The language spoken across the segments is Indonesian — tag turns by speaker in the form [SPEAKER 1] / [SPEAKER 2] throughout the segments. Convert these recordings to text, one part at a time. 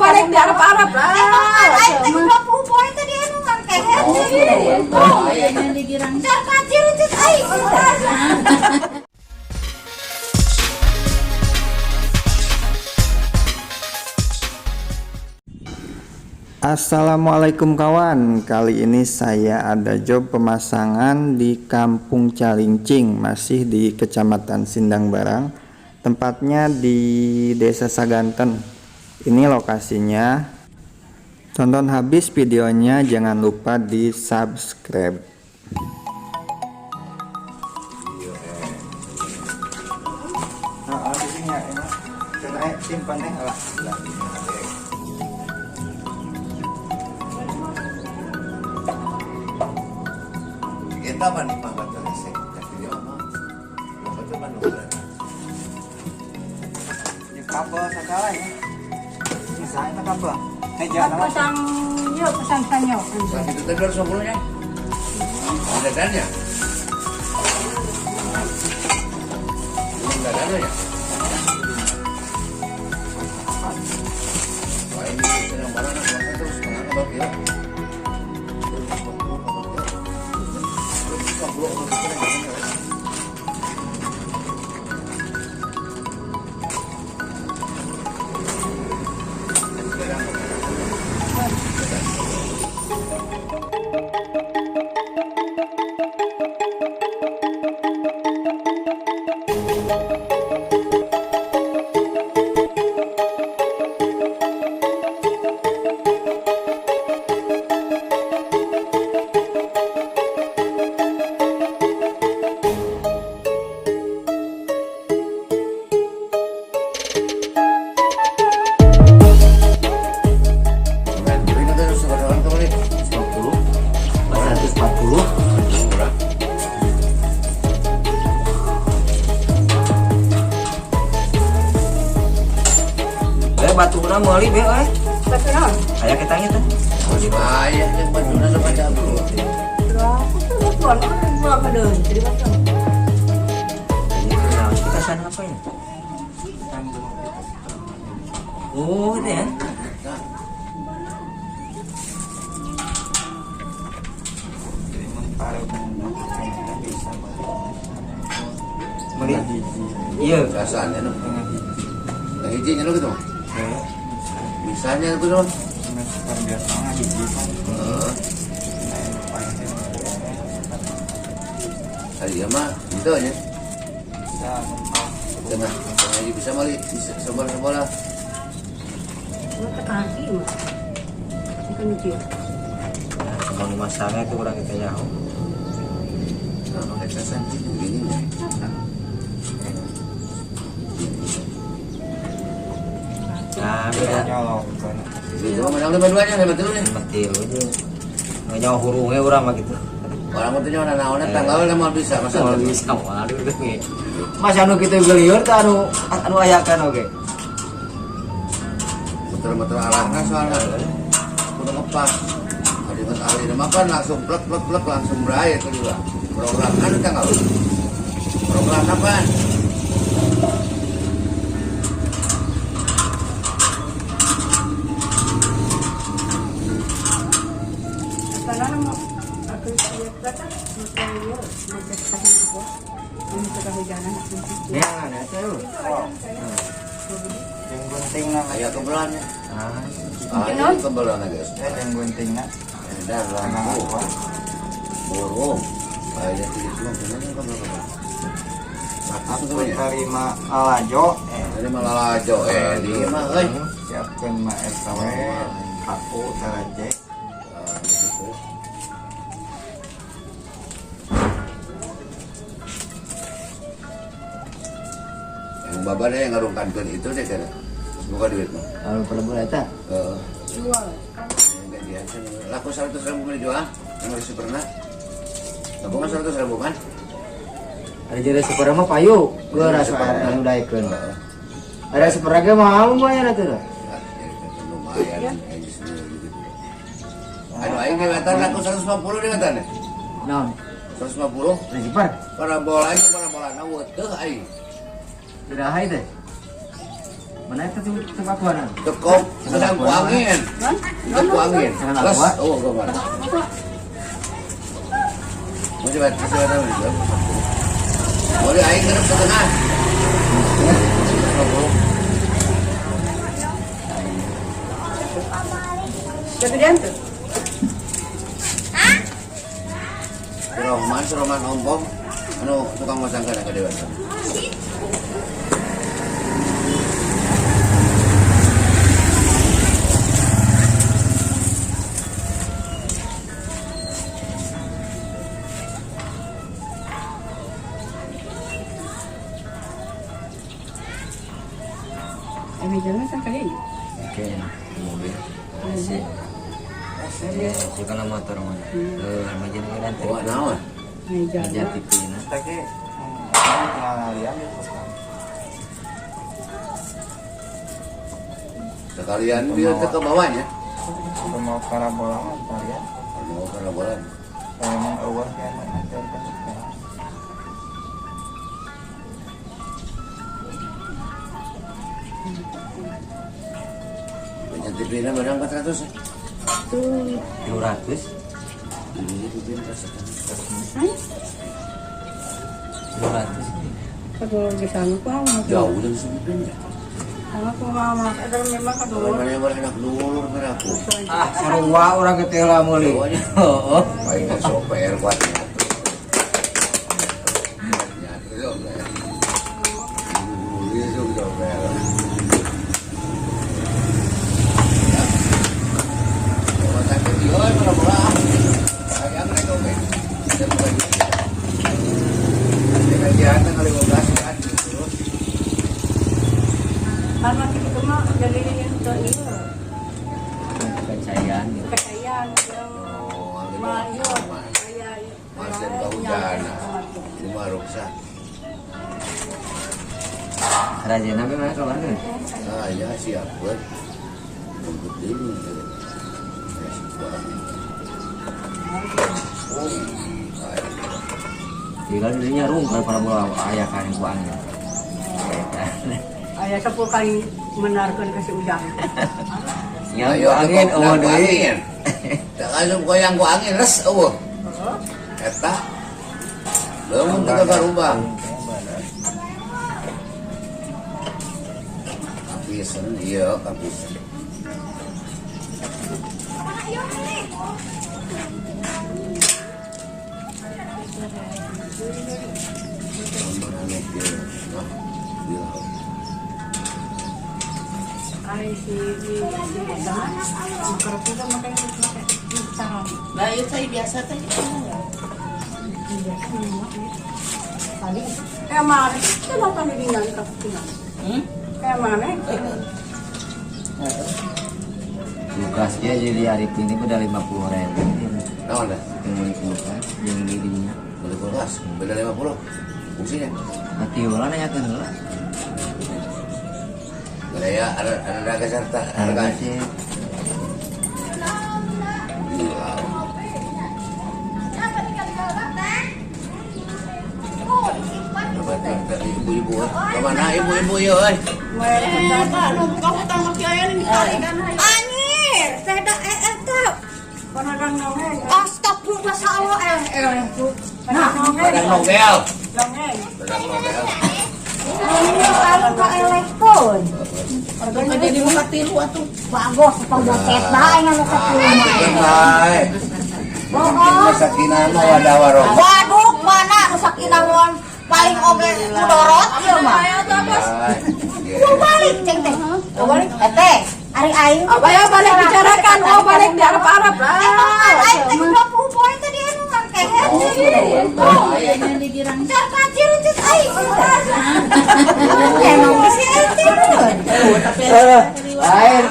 [SPEAKER 1] balik di Arab-Arab lah.
[SPEAKER 2] Ayo 20 poin tadi anu kan kayak
[SPEAKER 3] Yang digirang.
[SPEAKER 2] jar kacir itu ai.
[SPEAKER 4] Assalamualaikum kawan, kali ini saya ada job pemasangan di Kampung Calincing, masih di Kecamatan Sindang Barang, tempatnya di Desa Saganten. Ini lokasinya. Tonton habis videonya, jangan lupa di subscribe.
[SPEAKER 5] Kita apa nih Pak Bapak Resek? Video apa? Bapak coba dulu.
[SPEAKER 4] Ini kabel segala ya. Misalnya kabel. Jangan
[SPEAKER 3] Pasang yuk, pasang sanyo.
[SPEAKER 5] Saat itu tadi 250 nya. Ada dananya? Belum ada dana ya? Wah ini sedang barang anak terus setengah ngebak ya.
[SPEAKER 4] Batuna meuli be euy.
[SPEAKER 3] Batu naon?
[SPEAKER 4] Aya kita teh.
[SPEAKER 5] Ayah yang bajuna sampai dulu.
[SPEAKER 3] Berapa tuh buat berapa deh? Jadi batu.
[SPEAKER 4] Nah, kita sana apa ya? Oh, itu ya. Meuli. Iya,
[SPEAKER 5] Rasanya nu. Yang hijinya lu gitu. Misalnya itu dong. Hari ya mah gitu aja. Tengah, tengah bisa mali, bisa sebar-sebar lah.
[SPEAKER 3] Lu ke kaki mah. Bukan itu.
[SPEAKER 4] Bang masangnya itu kurang kita jauh.
[SPEAKER 5] Kalau kita santi begini ya.
[SPEAKER 4] Nah, beda nyolong.
[SPEAKER 5] Itu mah menang dua-duanya sama dulu nih.
[SPEAKER 4] Betul aja. Nyawa hurungnya urang mah gitu.
[SPEAKER 5] Orang itu nyawa naonnya tanggal mau bisa masa
[SPEAKER 4] Kalau bisa waduh ge. Mas anu kitu gelieur teh anu ayakan oge.
[SPEAKER 5] motor-motor arahnya soalnya udah ngepas. Ada yang ahli makan langsung plek langsung beraya itu juga. Program kan tanggal. Program apa?
[SPEAKER 3] Karena mau aku lihat kata mau lihat mau cek apa. Ini sudah hujanan aku.
[SPEAKER 4] Ya, ada tuh. Yang gunting na
[SPEAKER 5] Ayah kebelannya.
[SPEAKER 4] ah,
[SPEAKER 5] Ini kebelannya guys.
[SPEAKER 4] yang gunting na.
[SPEAKER 5] Dan lampu. Burung. Kayaknya tidak cuma sebenarnya kebelan.
[SPEAKER 4] Aku terima alajo.
[SPEAKER 5] Ini malah lajo di mah
[SPEAKER 4] Siapkan ma SKW. Aku tarajek.
[SPEAKER 5] Yang babanya yang ngarungkankan itu deh kan. Buka duit mah.
[SPEAKER 4] Kalau pada bulan eta
[SPEAKER 3] Jual.
[SPEAKER 5] Enggak dia. Laku 100.000 mau dijual. Yang masih pernah. Laku mah 100.000 kan?
[SPEAKER 4] ada jadi sepeda mah payu. Gua rasa anu daekeun. Ada sepeda ge mahal bayar atuh.
[SPEAKER 5] Lumayan. Aduh, aing ngewatan laku 150 deh katanya.
[SPEAKER 4] Naon?
[SPEAKER 5] 150.
[SPEAKER 4] Resipar.
[SPEAKER 5] Parabolanya parabola na weteuh aing.
[SPEAKER 4] Tidak hai teh.
[SPEAKER 1] Mana itu tempat buana?
[SPEAKER 5] Cukup sedang kuangin.
[SPEAKER 3] Kan?
[SPEAKER 5] Sedang kuangin.
[SPEAKER 1] Jangan
[SPEAKER 5] Las,
[SPEAKER 1] buat.
[SPEAKER 5] oh kau mana? Mau coba tahu. Boleh aing ke tengah.
[SPEAKER 3] Kegedean tuh.
[SPEAKER 5] Si Roman ompong. Anu tukang masang kana ka dewasa.
[SPEAKER 3] Jalan sang kali ini.
[SPEAKER 1] Oke, mobil. Masih. Suka nama motor mana? Majin kan.
[SPEAKER 5] Bawa naon?
[SPEAKER 3] Meja.
[SPEAKER 1] Meja TV na.
[SPEAKER 4] Tapi pengalian itu kan.
[SPEAKER 5] Sekalian dia ke bawahnya.
[SPEAKER 4] Sudah mau parabola kalian.
[SPEAKER 5] Mau kana bolan.
[SPEAKER 4] Emang awal kan ngajarkan.
[SPEAKER 5] Banyak TV-nya barang 400.
[SPEAKER 3] Tuh.
[SPEAKER 1] 200.
[SPEAKER 5] Ini TV-nya rasakan.
[SPEAKER 1] 200.
[SPEAKER 3] Kalau di sana kok mau.
[SPEAKER 5] Jauh dari sebenarnya.
[SPEAKER 3] Sama kok mama. Ada memang
[SPEAKER 5] Kalau
[SPEAKER 3] kedua.
[SPEAKER 5] mana yang anak dulur aku.
[SPEAKER 1] Ah, sarua orang ketela meuli.
[SPEAKER 5] Bawahnya.
[SPEAKER 1] Oh.
[SPEAKER 5] Baiknya soper kuatnya.
[SPEAKER 3] Karena kita mah jadi yang itu
[SPEAKER 1] Kepercayaan.
[SPEAKER 3] kepercayaan yang mayor kayak
[SPEAKER 5] Masih kehujanan. Cuma rusak.
[SPEAKER 1] Raja nabi mana kalau kan?
[SPEAKER 5] Saya siap buat untuk ini.
[SPEAKER 1] Tinggal dirinya rumah para bola ayah kan kuangnya.
[SPEAKER 3] ayah 10 kali menarikkan kasih ujang.
[SPEAKER 1] Yang angin oh deui.
[SPEAKER 5] Tak langsung goyang ku angin res eueuh. Eta. Belum teu karubah. Kapisan iya kapisan.
[SPEAKER 3] Ay si kalau kita makan sarang.
[SPEAKER 2] Lah itu saya biasa tadi.
[SPEAKER 3] Tadi kayak mana? Kita makan di dengan kapinan. Kayak mana?
[SPEAKER 1] Tugasnya jadi hari ini udah 50.000.
[SPEAKER 5] Naon dah?
[SPEAKER 1] Yang kulkas, yang dirinya.
[SPEAKER 5] Beli kulkas, beda 50. Fungsinya.
[SPEAKER 1] Mati ulah nanyakeun heula.
[SPEAKER 5] Gaya ada serta harga sih. Ibu-ibu, kemana ibu-ibu ya?
[SPEAKER 2] Anjir, saya dah tuh.
[SPEAKER 3] Panadang nongeng.
[SPEAKER 2] Astagfirullah.
[SPEAKER 3] Nah,
[SPEAKER 5] Padang nogel.
[SPEAKER 3] nongeng.
[SPEAKER 5] Padang nogel.
[SPEAKER 2] Ini kalau ke elekon.
[SPEAKER 3] Harganya jadi muka tilu atuh.
[SPEAKER 2] Bagus, pembuat bae nganu ka
[SPEAKER 5] Hai.
[SPEAKER 2] Oh,
[SPEAKER 5] Sakinah mah wadah warung.
[SPEAKER 2] waduh, mana nu sakinah mah paling oge mudorot ieu mah. Lu balik ceng teh. Lu balik teh. Ari aing.
[SPEAKER 3] Ayo balik bicarakan, oh balik di Arab-Arab lah.
[SPEAKER 2] Aing teh 20 poin tadi anu ngangkehet. Jar kacir ucit aing. Emang masih aing.
[SPEAKER 1] Air.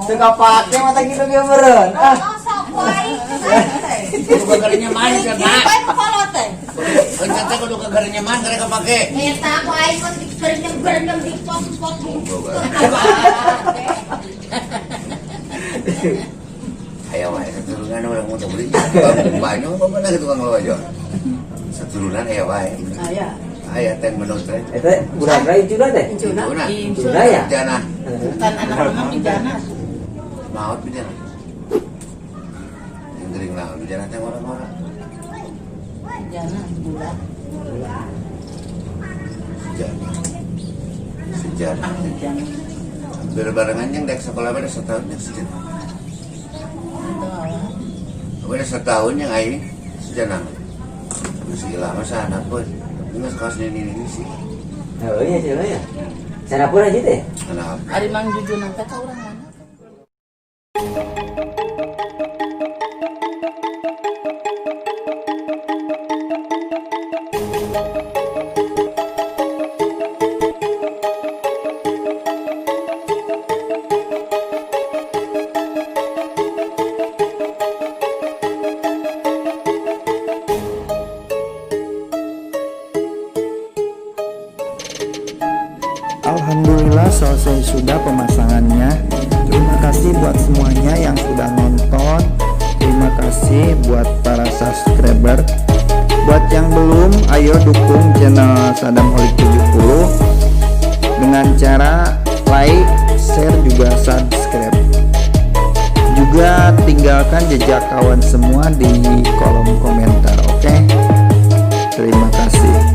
[SPEAKER 1] Teu kapake mata kitu ge meureun. Ah.
[SPEAKER 2] Sok wae.
[SPEAKER 5] Kudu kagarinya main kan, Nak.
[SPEAKER 2] Bae kepala teh.
[SPEAKER 5] Beunceun teh kudu kagarinya main karek kapake.
[SPEAKER 2] Eta aku aing mah berendam di pot-pot.
[SPEAKER 5] Ayo wae satulungan urang mau beli. Banyak apa mana tukang lojo. Satulungan aya wae.
[SPEAKER 3] Aya.
[SPEAKER 5] Aya teh menurut teh.
[SPEAKER 1] Eta budak lain juga teh.
[SPEAKER 3] Incuna.
[SPEAKER 5] Incuna.
[SPEAKER 1] Incuna ya?
[SPEAKER 5] Jana.
[SPEAKER 2] Kan anak memang di jana.
[SPEAKER 5] Maut bijana. Yang gering lah bijana teh orang-orang.
[SPEAKER 2] Di jana bulan.
[SPEAKER 5] Sejarah.
[SPEAKER 2] Di jana.
[SPEAKER 5] Berbarengan yang dek sekolah pada setahun yang sejarah. Pada setahun yang aing sejarah. Masih lama sana pun. Ini sekolah ini sih.
[SPEAKER 1] Oh iya sih ya. Sana pun aja teh.
[SPEAKER 5] Kenapa?
[SPEAKER 2] Ari mang jujur nang teh ka urang mana?
[SPEAKER 4] Alhamdulillah selesai sudah pemasangannya. Terima kasih buat semuanya yang sudah nonton. Terima kasih buat para subscriber. Buat yang belum, ayo dukung channel Sadamholic 70 dengan cara like, share, juga subscribe. Juga tinggalkan jejak kawan semua di kolom komentar, oke? Terima kasih.